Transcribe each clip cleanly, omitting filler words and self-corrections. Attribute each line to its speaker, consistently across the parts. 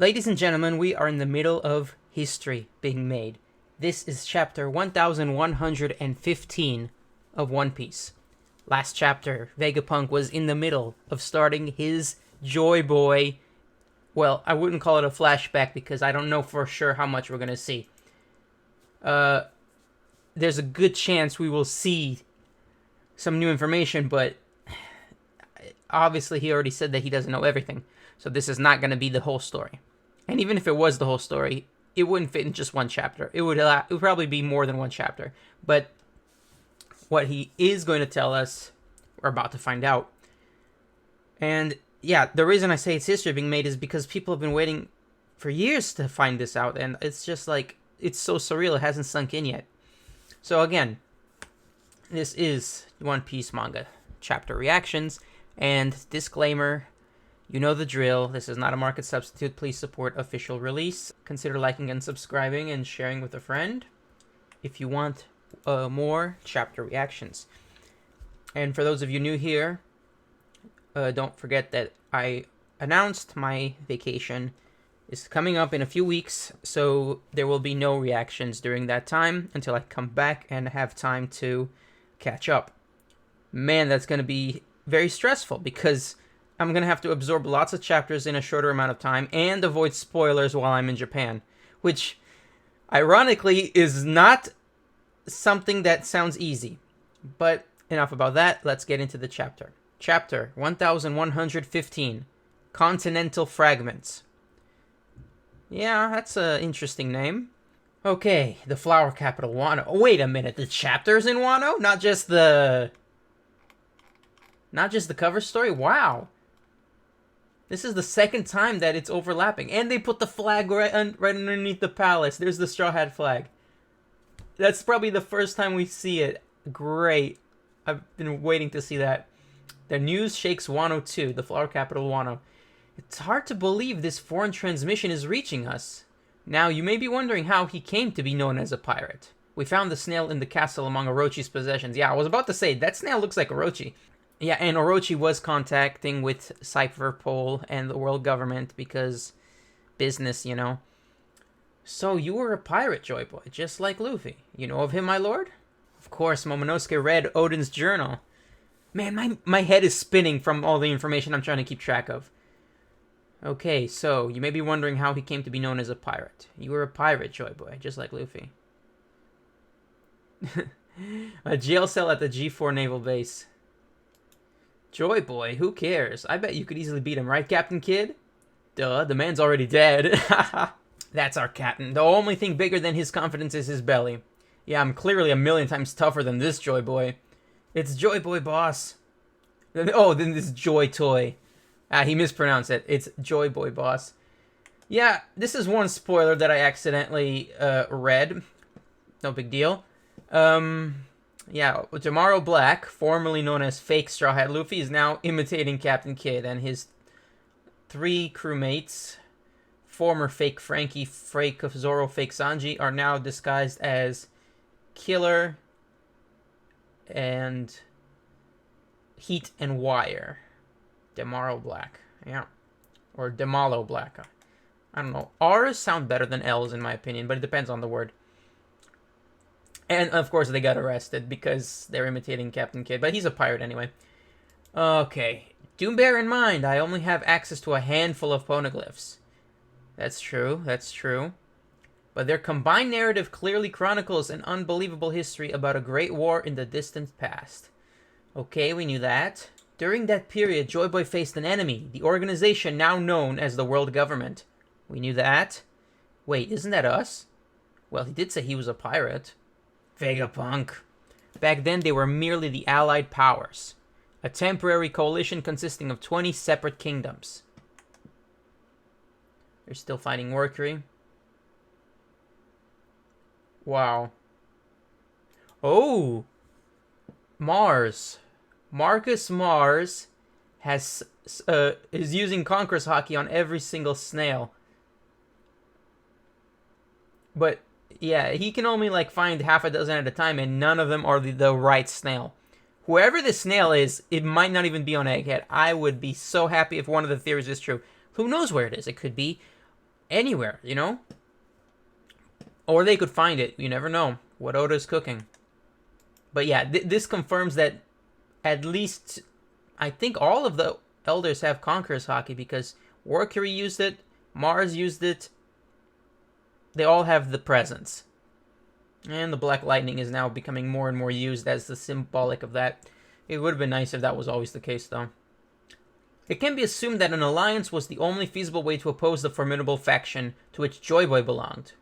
Speaker 1: Ladies and gentlemen, we are in the middle of history being made. This is chapter 1115 of One Piece. Last chapter, Vegapunk was in the middle of starting his Joy Boy. Well, I wouldn't call it a flashback because I don't know for sure how much we're going to see. There's a good chance we will see some new information, but obviously he already said that he doesn't know everything. So this is not going to be the whole story. And even if it was the whole story, it wouldn't fit in just one chapter. It would probably be more than one chapter. But what he is going to tell us, we're about to find out. And yeah, the reason I say it's history being made is because people have been waiting for years to find this out. And it's just like, it's so surreal, it hasn't sunk in yet. So again, this is One Piece manga chapter reactions. And disclaimer, you know the drill. This is not a market substitute. Please support official release. Consider liking and subscribing and sharing with a friend if you want more chapter reactions. And for those of you new here, don't forget that I announced my vacation is coming up in a few weeks, so there will be no reactions during that time until I come back and have time to catch up. Man, that's going to be very stressful because I'm going to have to absorb lots of chapters in a shorter amount of time and avoid spoilers while I'm in Japan, which ironically is not something that sounds easy. But enough about that, let's get into the chapter. Chapter 1115, Continental Fragments. Yeah, that's an interesting name. Okay, the flower capital, Wano. Oh, wait a minute, the chapter's in Wano? Not just the cover story? Wow. This is the second time that it's overlapping. And they put the flag right underneath the palace. There's the Straw Hat flag. That's probably the first time we see it. Great. I've been waiting to see that. The news shakes Wano too, the flower capital Wano. It's hard to believe this foreign transmission is reaching us. Now, you may be wondering how he came to be known as a pirate. We found the snail in the castle among Orochi's possessions. Yeah, I was about to say, that snail looks like Orochi. Yeah, and Orochi was contacting with Cypherpole and the world government because business, you know. So you were a pirate, Joy Boy, just like Luffy. You know of him, my lord? Of course, Momonosuke read Odin's journal. Man, my head is spinning from all the information I'm trying to keep track of. Okay, so you may be wondering how he came to be known as a pirate. You were a pirate, Joy Boy, just like Luffy. A jail cell at the G4 naval base. Joy Boy, who cares? I bet you could easily beat him, right, Captain Kidd? Duh, the man's already dead. That's our captain. The only thing bigger than his confidence is his belly. Yeah, I'm clearly a million times tougher than this Joy Boy. It's Joy Boy, boss. Oh, then this Joy Toy. He mispronounced it. It's Joy Boy, boss. Yeah, this is one spoiler that I accidentally read. No big deal. Yeah, Tomorrow Black, formerly known as Fake Straw Hat Luffy, is now imitating Captain Kidd, and his three crewmates, former Fake Frankie, Fake Zoro, Fake Sanji, are now disguised as Killer and Heat and Wire. Tomorrow Black, yeah. Or Demalo Black. I don't know. R's sound better than L's in my opinion, but it depends on the word. And, of course, they got arrested because they're imitating Captain Kidd. But he's a pirate anyway. Okay. Do bear in mind, I only have access to a handful of poneglyphs. That's true. That's true. But their combined narrative clearly chronicles an unbelievable history about a great war in the distant past. Okay, we knew that. During that period, Joy Boy faced an enemy, the organization now known as the World Government. We knew that. Wait, isn't that us? Well, he did say he was a pirate. Vegapunk. Back then, they were merely the Allied Powers, a temporary coalition consisting of 20 separate kingdoms. They're still fighting Mercury. Wow. Oh! Mars. Marcus Mars is using Conqueror's Haki on every single snail. But yeah, he can only like find half a dozen at a time, and none of them are the right snail. Whoever the snail is, it might not even be on Egghead. I would be so happy if one of the theories is true. Who knows where it is? It could be anywhere, you know? Or they could find it. You never know what Oda's cooking. But yeah, this confirms that at least I think all of the elders have Conqueror's Haki because Warcury used it, Mars used it. They all have the presence. And the Black Lightning is now becoming more and more used as the symbolic of that. It would have been nice if that was always the case, though. It can be assumed that an alliance was the only feasible way to oppose the formidable faction to which Joy Boy belonged.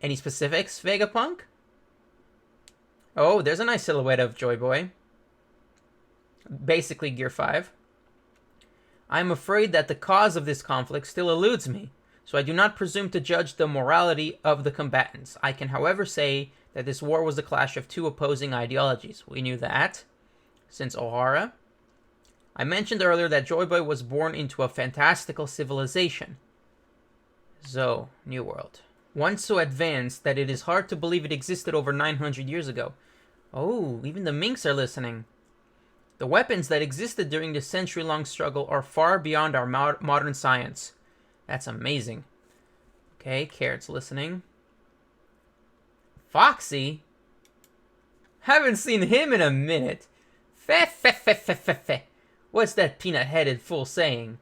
Speaker 1: Any specifics, Vegapunk? Oh, there's a nice silhouette of Joy Boy. Basically Gear 5. I am afraid that the cause of this conflict still eludes me, so I do not presume to judge the morality of the combatants. I can, however, say that this war was the clash of two opposing ideologies. We knew that since Ohara. I mentioned earlier that Joy Boy was born into a fantastical civilization. Zo, New World. One so advanced that it is hard to believe it existed over 900 years ago. Oh, even the Minks are listening. The weapons that existed during this century-long struggle are far beyond our modern science. That's amazing. Okay, Carrot's listening. Foxy? Haven't seen him in a minute. Fe fe fe fe fe fe. What's that peanut-headed fool saying?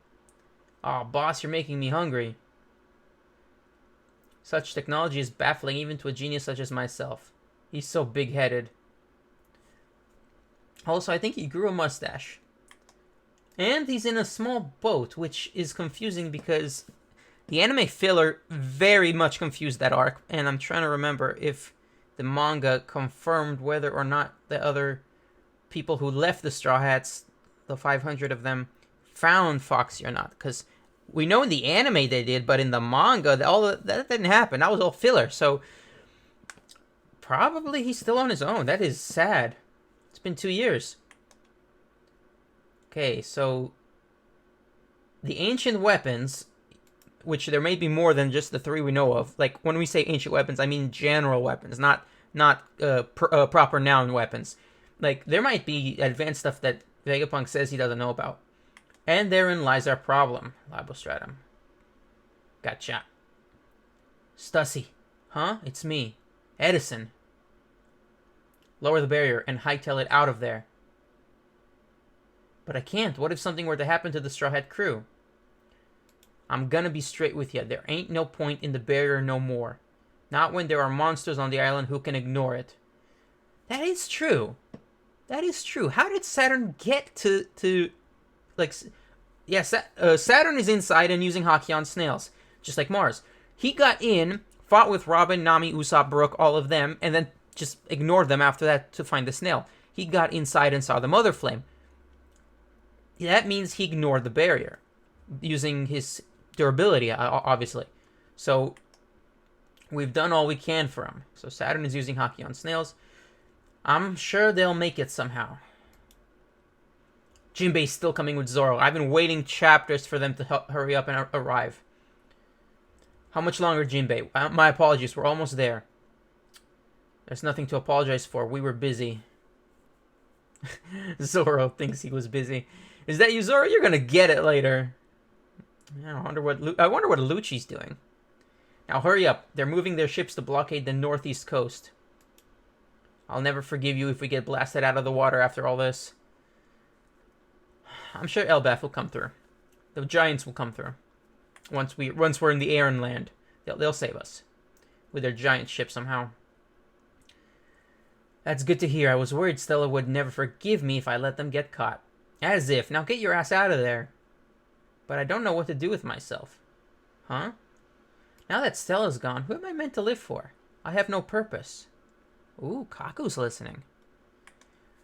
Speaker 1: Aw, boss, you're making me hungry. Such technology is baffling even to a genius such as myself. He's so big-headed. Also, I think he grew a mustache. And he's in a small boat, which is confusing because the anime filler very much confused that arc. And I'm trying to remember if the manga confirmed whether or not the other people who left the Straw Hats, the 500 of them, found Foxy or not. Because we know in the anime they did, but in the manga, that didn't happen. That was all filler. So probably he's still on his own. That is sad. It's been 2 years. Okay, so the ancient weapons, which there may be more than just the 3 we know of. Like, when we say ancient weapons, I mean general weapons, not proper noun weapons. Like, there might be advanced stuff that Vegapunk says he doesn't know about. And therein lies our problem, Labostratum. Gotcha. Stussy. Huh? It's me. Edison. Lower the barrier and hightail it out of there. But I can't. What if something were to happen to the Straw Hat crew? I'm gonna be straight with you. There ain't no point in the barrier no more. Not when there are monsters on the island who can ignore it. That is true. That is true. How did Saturn get to like... Yeah, Saturn is inside and using Haki on snails. Just like Mars. He got in, fought with Robin, Nami, Usopp, Brook, all of them, and then just ignored them after that to find the snail. He got inside and saw the Mother Flame. That means he ignored the barrier. Using his durability, obviously. So, we've done all we can for him. So Saturn is using Haki on snails. I'm sure they'll make it somehow. Jinbei's still coming with Zoro. I've been waiting chapters for them to hurry up and arrive. How much longer, Jinbei? My apologies, we're almost there. There's nothing to apologize for. We were busy. Zoro thinks he was busy. Is that you, Zoro? You're gonna get it later. I wonder what Lucci's doing. Now hurry up. They're moving their ships to blockade the northeast coast. I'll never forgive you if we get blasted out of the water after all this. I'm sure Elbaf will come through. The giants will come through. Once we're in the air and land. They'll save us. With their giant ship somehow. That's good to hear. I was worried Stella would never forgive me if I let them get caught. As if. Now get your ass out of there. But I don't know what to do with myself. Huh? Now that Stella's gone, who am I meant to live for? I have no purpose. Ooh, Kaku's listening.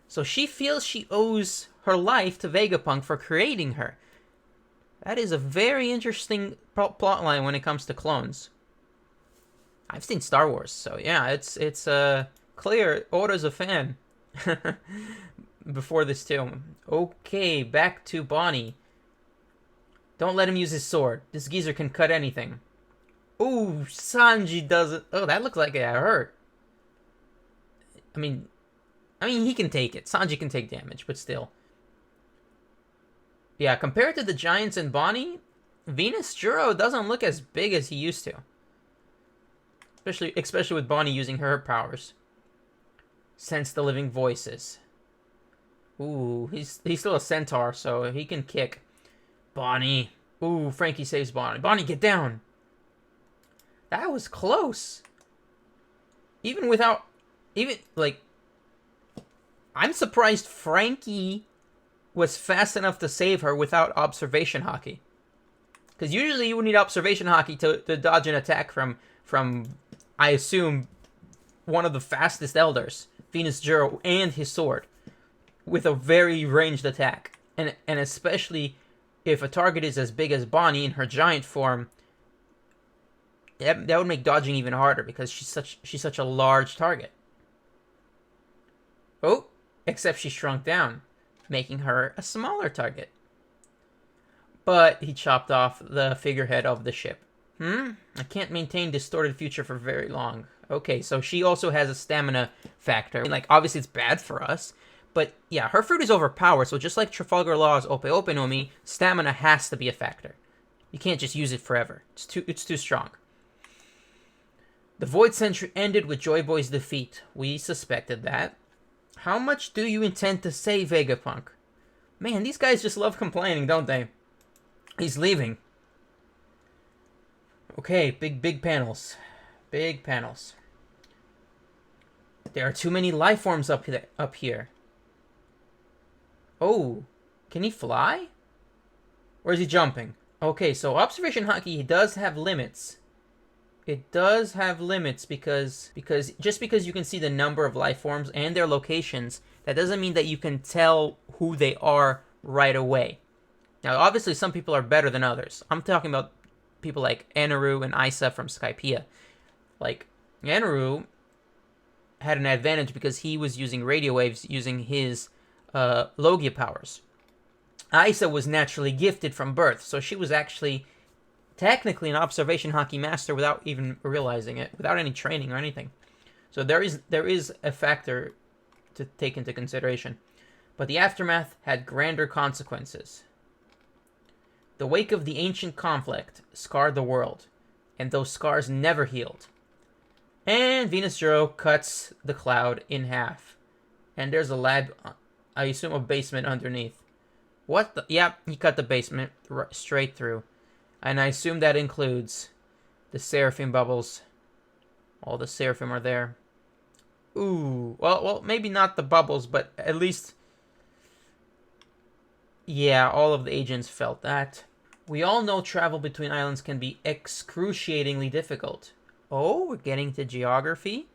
Speaker 1: So she feels she owes her life to Vegapunk for creating her. That is a very interesting plotline when it comes to clones. I've seen Star Wars, so yeah, it's clear Oda's a fan. Before this too. Okay, back to Bonnie. Don't let him use his sword. This geezer can cut anything. Ooh, Sanji does it. Oh, that looks like it hurt. I mean, he can take it. Sanji can take damage, but still. Yeah, compared to the Giants and Bonnie, Venus Juro doesn't look as big as he used to. Especially with Bonnie using her powers. Sense the living voices. Ooh, he's still a centaur, so he can kick. Bonnie. Ooh, Frankie saves Bonnie. Bonnie, get down. That was close. I'm surprised Frankie was fast enough to save her without observation hockey. Because usually you would need observation hockey to dodge an attack from, I assume, one of the fastest elders, Venus Juro, and his sword, with a very ranged attack. And especially if a target is as big as Bonnie in her giant form, that would make dodging even harder because she's such a large target. Oh, except she shrunk down, making her a smaller target. But he chopped off the figurehead of the ship. I can't maintain distorted future for very long. Okay, so she also has a stamina factor. Like, obviously it's bad for us, but yeah, her fruit is overpowered, so just like Trafalgar Law's Ope Ope no Mi, stamina has to be a factor. You can't just use it forever. It's too strong. The Void Century ended with Joy Boy's defeat. We suspected that. How much do you intend to say, Vegapunk? Man, these guys just love complaining, don't they? He's leaving. Okay, big panels. Big panels. There are too many life forms up here. Oh, can he fly? Or is he jumping? Okay, so observation hockey does have limits. It does have limits because just because you can see the number of life forms and their locations, that doesn't mean that you can tell who they are right away. Now, obviously, some people are better than others. I'm talking about people like Eneru and Isa from Skypiea. Like, Eneru had an advantage because he was using radio waves using his Logia powers. Isa was naturally gifted from birth, so she was actually technically an observation hockey master without even realizing it, without any training or anything. So there is a factor to take into consideration. But the aftermath had grander consequences. The wake of the ancient conflict scarred the world, and those scars never healed. And Venus Juro cuts the cloud in half. And there's a lab, I assume a basement underneath. What the? Yeah, he cut the basement straight through. And I assume that includes the Seraphim bubbles. All the Seraphim are there. Ooh, well, maybe not the bubbles, but at least, yeah, all of the agents felt that. We all know travel between islands can be excruciatingly difficult. Oh, we're getting to geography,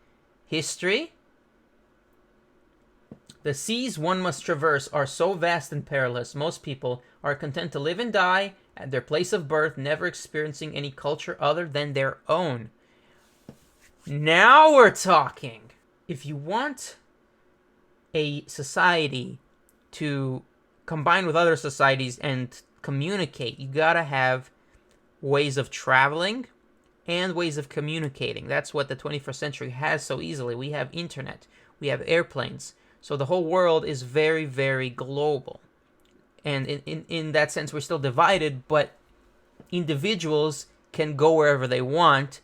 Speaker 1: history. The seas one must traverse are so vast and perilous, most people are content to live and die at their place of birth, never experiencing any culture other than their own. Now we're talking. If you want a society to combine with other societies and communicate, you gotta have ways of traveling and ways of communicating. That's what the 21st century has so easily. We have internet, we have airplanes, so the whole world is very, very global. And in that sense, we're still divided, but individuals can go wherever they want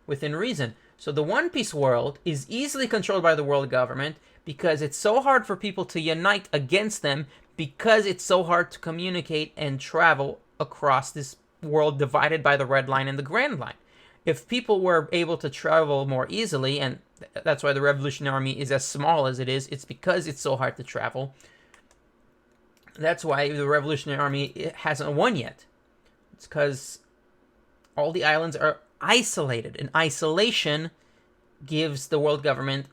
Speaker 1: within reason. So the One Piece world is easily controlled by the world government because it's so hard for people to unite against them, because it's so hard to communicate and travel across this world divided by the Red Line and the Grand Line. If people were able to travel more easily, and that's why the Revolutionary Army is as small as it is, it's because it's so hard to travel. That's why the Revolutionary Army hasn't won yet. It's because all the islands are isolated, and isolation gives the world government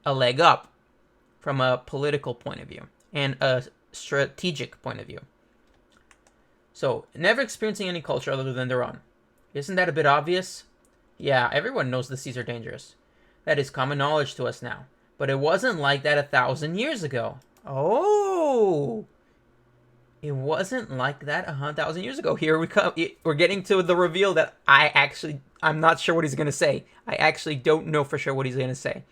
Speaker 1: a leg up from a political point of view and a strategic point of view. So, never experiencing any culture other than their own. Isn't that a bit obvious? Yeah, everyone knows the seas are dangerous. That is common knowledge to us now. But it wasn't like that 1,000 years ago. Oh! It wasn't like that 1,000 years ago. Here we come. We're getting to the reveal that I'm not sure what he's going to say. I actually don't know for sure what he's going to say.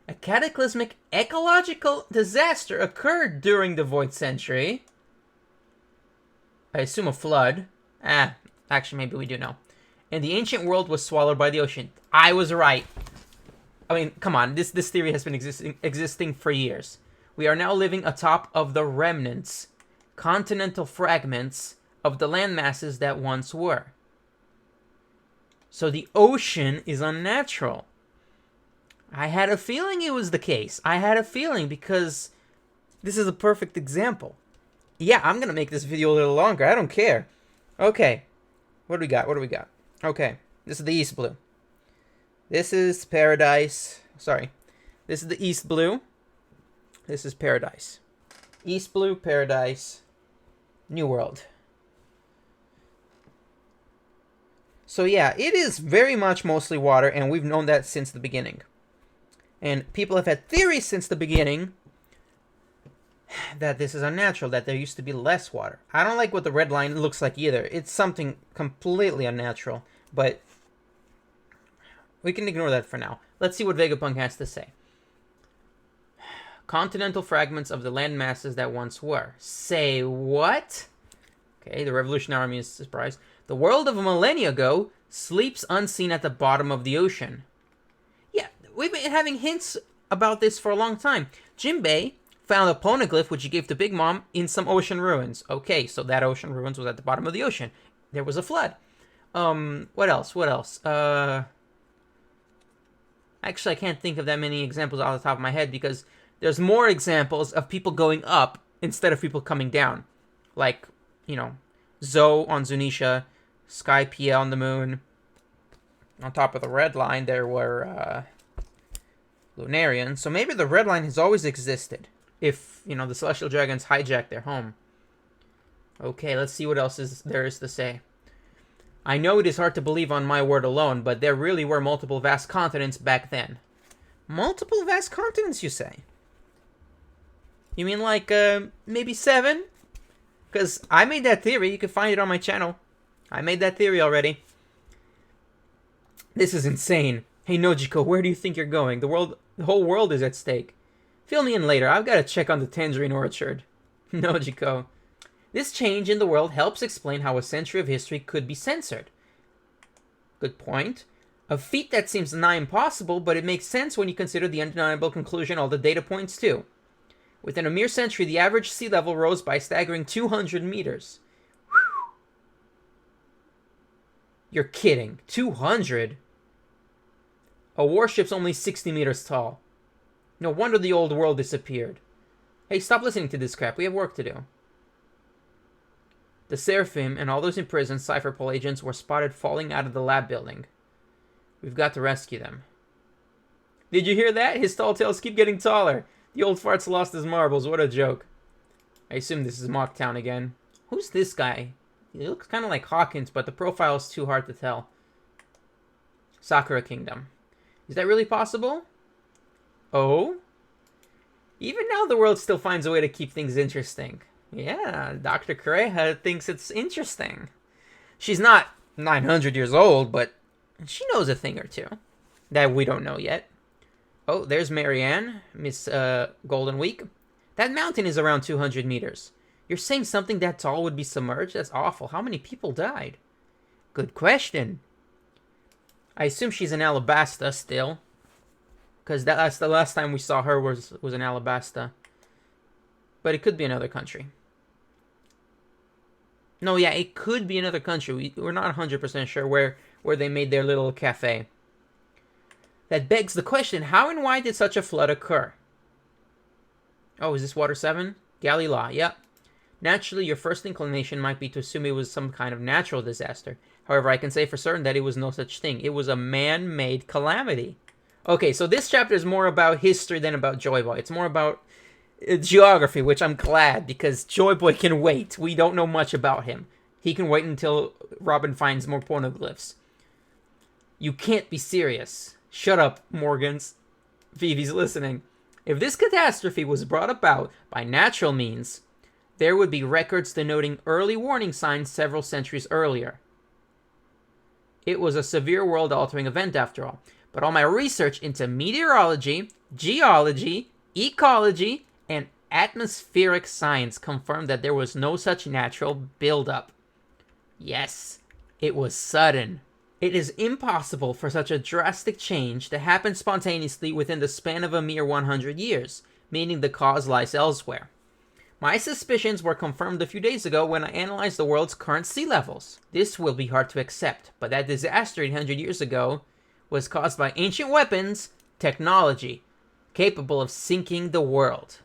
Speaker 1: A cataclysmic ecological disaster occurred during the Void Century. I assume a flood. Actually, maybe we do know. And the ancient world was swallowed by the ocean. I was right. I mean, come on. This theory has been existing for years. We are now living atop of the remnants, continental fragments of the land masses that once were. So the ocean is unnatural. I had a feeling it was the case. I had a feeling because this is a perfect example. Yeah, I'm going to make this video a little longer. I don't care. Okay. What do we got? What do we got? Okay. This is the East Blue. This is Paradise. Sorry. This is the East Blue. This is Paradise. East Blue, Paradise, New World. So yeah, it is very much mostly water, and we've known that since the beginning. And people have had theories since the beginning that this is unnatural, that there used to be less water. I don't like what the red line looks like either. It's something completely unnatural, but we can ignore that for now. Let's see what Vegapunk has to say. Continental fragments of the land masses that once were. Say what? Okay, the Revolutionary Army is surprised. The world of a millennia ago sleeps unseen at the bottom of the ocean. Yeah, we've been having hints about this for a long time. Jinbei found a poneglyph which he gave to Big Mom in some ocean ruins. Okay, so that ocean ruins was at the bottom of the ocean. There was a flood. What else? What else? Actually, I can't think of that many examples off the top of my head because there's more examples of people going up instead of people coming down. Like, you know, Zoe on Zunisha, Sky Pia on the moon. On top of the red line, there were Lunarians. So maybe the red line has always existed. If, you know, the Celestial Dragons hijacked their home. Okay, let's see what else there is to say. I know it is hard to believe on my word alone, but there really were multiple vast continents back then. Multiple vast continents, you say? You mean like, maybe 7? Because I made that theory. You can find it on my channel. I made that theory already. This is insane. Hey, Nojiko, where do you think you're going? The whole world is at stake. Fill me in later. I've got to check on the Tangerine Orchard. Nojiko. This change in the world helps explain how a century of history could be censored. Good point. A feat that seems nigh impossible, but it makes sense when you consider the undeniable conclusion all the data points to. Within a mere century, the average sea level rose by a staggering 200 meters. Whew. You're kidding. 200? A warship's only 60 meters tall. No wonder the old world disappeared. Hey, stop listening to this crap. We have work to do. The Seraphim and all those imprisoned Cypherpol agents were spotted falling out of the lab building. We've got to rescue them. Did you hear that? His tall tales keep getting taller. The old fart's lost his marbles. What a joke. I assume this is Mocktown again. Who's this guy? He looks kind of like Hawkins, but the profile is too hard to tell. Sakura Kingdom. Is that really possible? Oh? Even now the world still finds a way to keep things interesting. Yeah, Dr. Kureha thinks it's interesting. She's not 900 years old, but she knows a thing or two that we don't know yet. Oh, there's Marianne, Miss Golden Week. That mountain is around 200 meters. You're saying something that tall would be submerged? That's awful. How many people died? Good question. I assume she's in Alabasta still. Because that's the last time we saw her was in Alabasta. But it could be another country. No, yeah, it could be another country. We're not 100% sure where they made their little cafe. That begs the question, how and why did such a flood occur? Oh, is this Water 7? Galila, yep. Naturally, your first inclination might be to assume it was some kind of natural disaster. However, I can say for certain that it was no such thing. It was a man-made calamity. Okay, so this chapter is more about history than about Joy Boy. It's more about geography, which I'm glad, because Joy Boy can wait. We don't know much about him. He can wait until Robin finds more poneglyphs. You can't be serious. Shut up, Morgans. Vivi's listening. If this catastrophe was brought about by natural means, there would be records denoting early warning signs several centuries earlier. It was a severe world-altering event after all. But all my research into meteorology, geology, ecology, and atmospheric science confirmed that there was no such natural buildup. Yes, it was sudden. It is impossible for such a drastic change to happen spontaneously within the span of a mere 100 years, meaning the cause lies elsewhere. My suspicions were confirmed a few days ago when I analyzed the world's current sea levels. This will be hard to accept, but that disaster 800 years ago was caused by ancient weapons, technology, capable of sinking the world.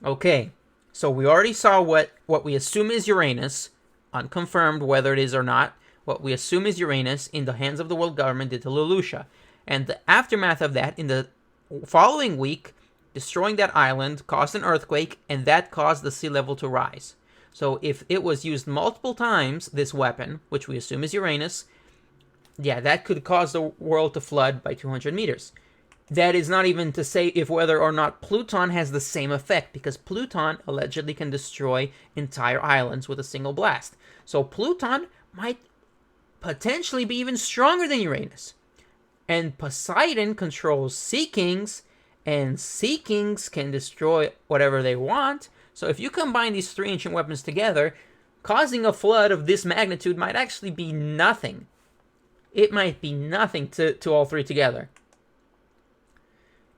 Speaker 1: Okay, so we already saw what we assume is Uranus, unconfirmed whether it is or not. What we assume is Uranus in the hands of the world government did to Lelouch. And the aftermath of that, in the following week, destroying that island caused an earthquake, and that caused the sea level to rise. So if it was used multiple times, this weapon, which we assume is Uranus, yeah, that could cause the world to flood by 200 meters. That is not even to say if whether or not Pluton has the same effect, because Pluton allegedly can destroy entire islands with a single blast. So Pluton might potentially be even stronger than Uranus. And Poseidon controls Sea Kings, and Sea Kings can destroy whatever they want. So if you combine these three ancient weapons together, causing a flood of this magnitude might actually be nothing. It might be nothing to all three together.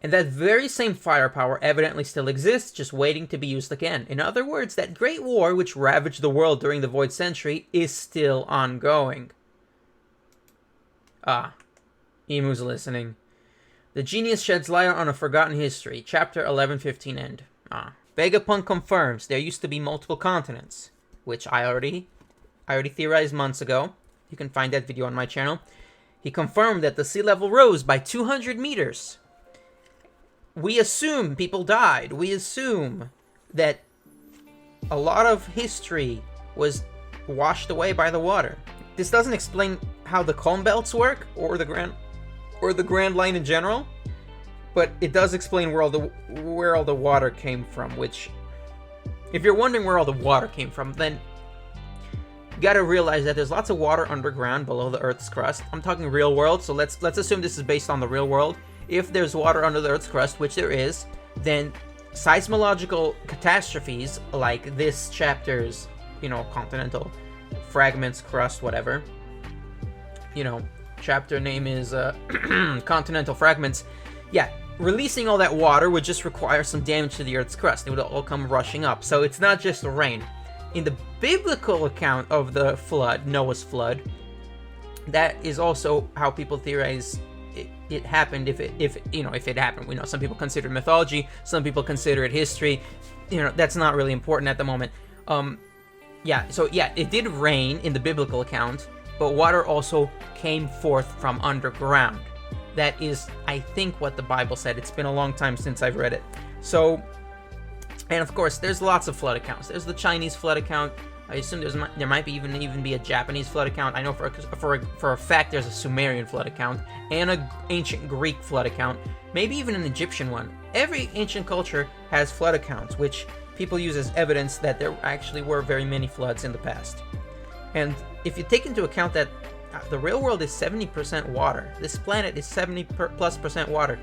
Speaker 1: And that very same firepower evidently still exists, just waiting to be used again. In other words, that great war which ravaged the world during the Void Century is still ongoing. Emu's listening. The Genius sheds light on a forgotten history. Chapter 11:15 end. Vegapunk confirms there used to be multiple continents, which I already theorized months ago. You can find that video on my channel. He confirmed that the sea level rose by 200 meters. We assume people died. We assume that a lot of history was washed away by the water. This doesn't explain how the calm belts work or the Grand Line in general, but it does explain where all the water came from. Which, if you're wondering where all the water came from, then you gotta realize that there's lots of water underground below the Earth's crust. I'm talking real world, so let's assume this is based on the real world. If there's water under the Earth's crust, which there is, then seismological catastrophes like this chapter's, continental fragments, crust, whatever. Chapter name is Continental Fragments. Yeah, releasing all that water would just require some damage to the Earth's crust. It would all come rushing up. So it's not just the rain. In the biblical account of the flood, Noah's flood, that is also how people theorize it happened. If it happened, we know some people consider it mythology, some people consider it history. That's not really important at the moment. It did rain in the biblical account, but water also came forth from underground. That is, I think, what the Bible said. It's been a long time since I've read it. So, and of course, there's lots of flood accounts. There's the Chinese flood account. I assume there might be even be a Japanese flood account. I know for a fact there's a Sumerian flood account and an ancient Greek flood account, maybe even an Egyptian one. Every ancient culture has flood accounts, which people use as evidence that there actually were very many floods in the past. And if you take into account that the real world is 70% water, this planet is 70+% water,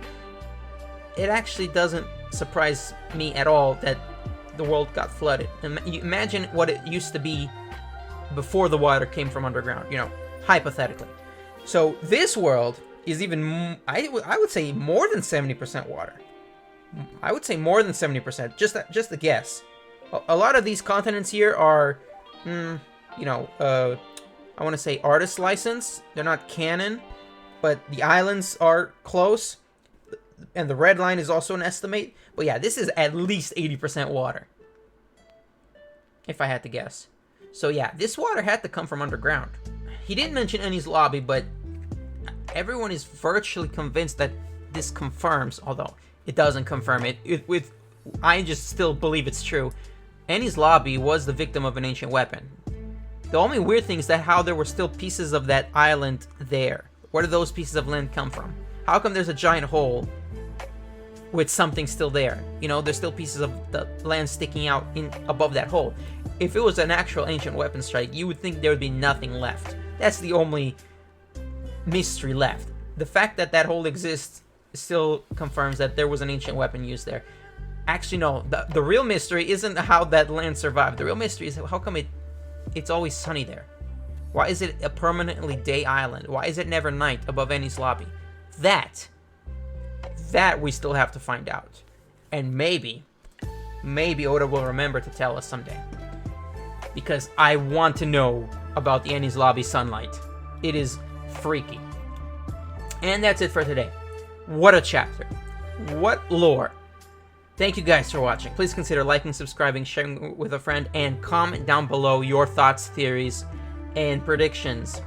Speaker 1: it actually doesn't surprise me at all that the world got flooded. Imagine what it used to be before the water came from underground, hypothetically. So this world is even, I would say, more than 70% water. I would say more than 70%, just a guess. A lot of these continents here are, I want to say artist license. They're not canon, but the islands are close. And the red line is also an estimate. But yeah, this is at least 80% water, if I had to guess. So yeah, this water had to come from underground. He didn't mention Eni's lobby, but everyone is virtually convinced that this confirms, although it doesn't confirm it. I just still believe it's true. Eni's lobby was the victim of an ancient weapon. The only weird thing is that how there were still pieces of that island there. Where do those pieces of land come from? How come there's a giant hole with something still there? There's still pieces of the land sticking out above that hole. If it was an actual ancient weapon strike, you would think there would be nothing left. That's the only mystery left. The fact that that hole exists still confirms that there was an ancient weapon used there. Actually, no. The real mystery isn't how that land survived. The real mystery is how come it it's always sunny there? Why is it a permanently day island? Why is it never night above Enies Lobby? That we still have to find out. And maybe Oda will remember to tell us someday. Because I want to know about the Enies Lobby sunlight. It is freaky. And that's it for today. What a chapter. What lore. Thank you guys for watching. Please consider liking, subscribing, sharing with a friend, and comment down below your thoughts, theories, and predictions.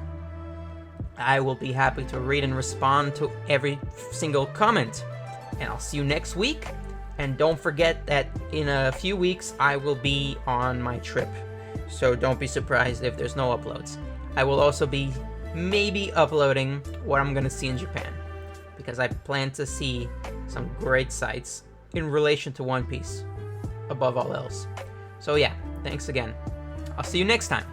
Speaker 1: I will be happy to read and respond to every single comment. And I'll see you next week. And don't forget that in a few weeks, I will be on my trip. So don't be surprised if there's no uploads. I will also be maybe uploading what I'm going to see in Japan. Because I plan to see some great sights in relation to One Piece, above all else. So yeah, thanks again. I'll see you next time.